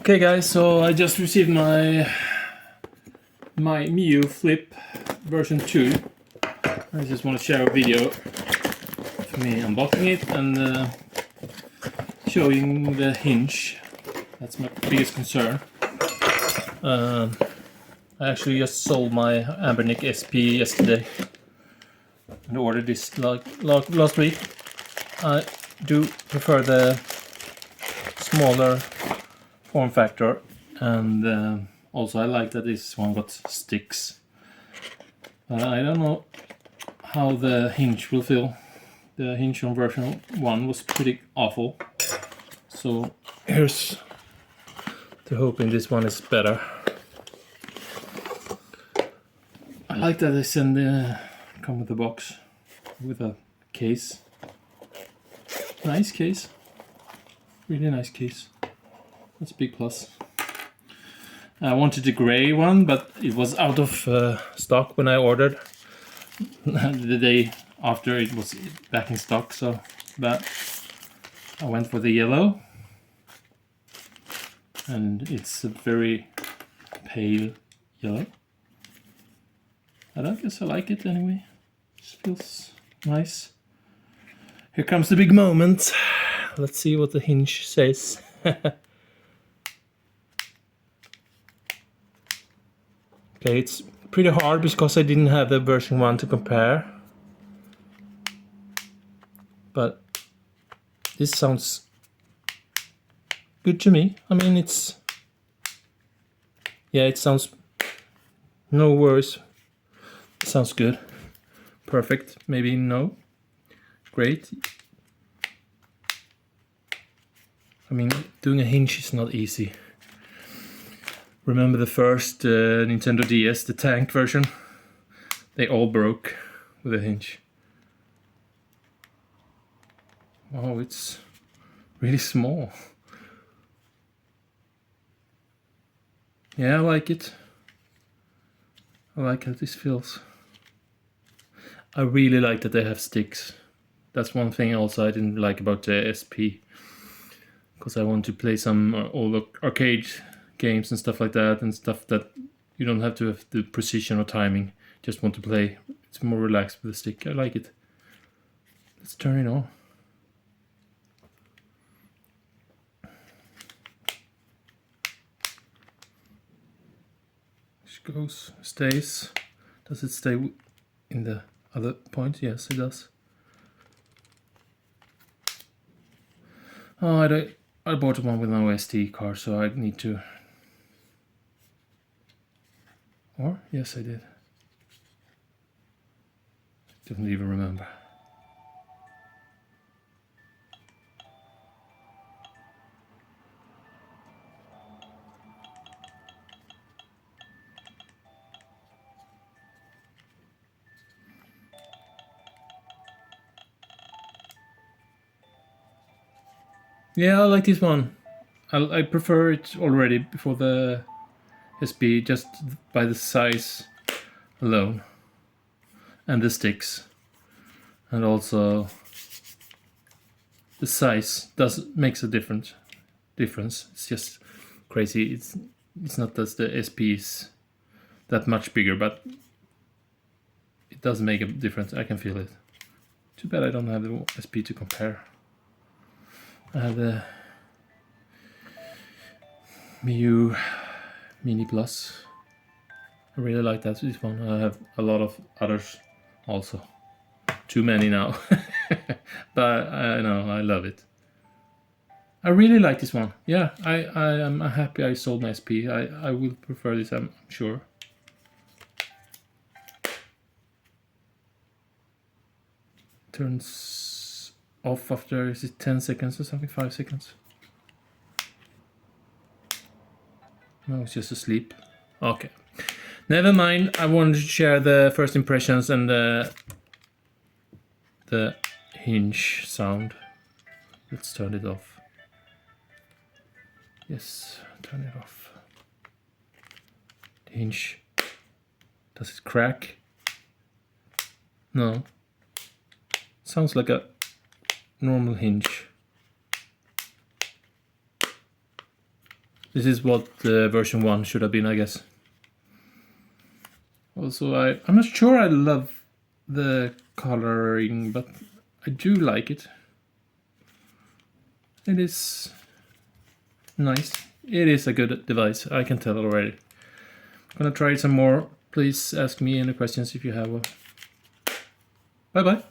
Okay guys, so I just received my Miyoo FLIP version 2. I just want to share a video of me unboxing it and showing the hinge. That's my biggest concern. I actually just sold my Ambernick SP yesterday and ordered this like last week. I do prefer the smaller form factor, and also I like that this one got sticks. I don't know how the hinge will feel. The hinge on version 1 was pretty awful, so here's to hoping this one is better. I like that they send come with a box with a case. Nice case, really nice case. That's a big plus. I wanted the gray one, but it was out of stock when I ordered. The day after it was back in stock, so but I went for the yellow. And it's a very pale yellow. I guess I like it anyway. It feels nice. Here comes the big moment. Let's see what the hinge says. Okay, it's pretty hard because I didn't have the version 1 to compare. But this sounds good to me. I mean, it sounds no worse. It sounds good. Perfect. Maybe no. Great. I mean, doing a hinge is not easy. Remember the first Nintendo DS, the tank version? They all broke with a hinge. Wow, it's really small. Yeah, I like it. I like how this feels. I really like that they have sticks. That's one thing also I didn't like about the SP. Because I want to play some old arcade games and stuff like that, and stuff that you don't have to have the precision or timing. Just want to play. It's more relaxed with the stick. I like it. Let's turn it on. It goes, stays. Does it stay in the other point? Yes, it does. Oh, I bought one with my SD card, so I need to. Or yes, I did. Didn't even remember. Yeah, I like this one. I prefer it already before the SP, just by the size alone and the sticks, and also the size makes a difference. It's just crazy. It's not that the SP is that much bigger, but it does make a difference. I can feel it. Too bad I don't have the SP to compare. I have the Miyoo Mini Plus. I really like this one. I have a lot of others also. Too many now. But I know, I love it. I really like this one. Yeah, I am happy I sold my SP. I will prefer this, I'm sure. Turns off after, is it 10 seconds or something? 5 seconds? No, it's just asleep. Okay. Never mind. I wanted to share the first impressions and the hinge sound. Let's turn it off. Yes, turn it off. The hinge. Does it crack? No. Sounds like a normal hinge. This is what version 1 should have been, I guess. Also, I'm not sure I love the coloring, but I do like it. It is nice. It is a good device, I can tell already. I'm gonna try it some more. Please ask me any questions if you have. Bye bye.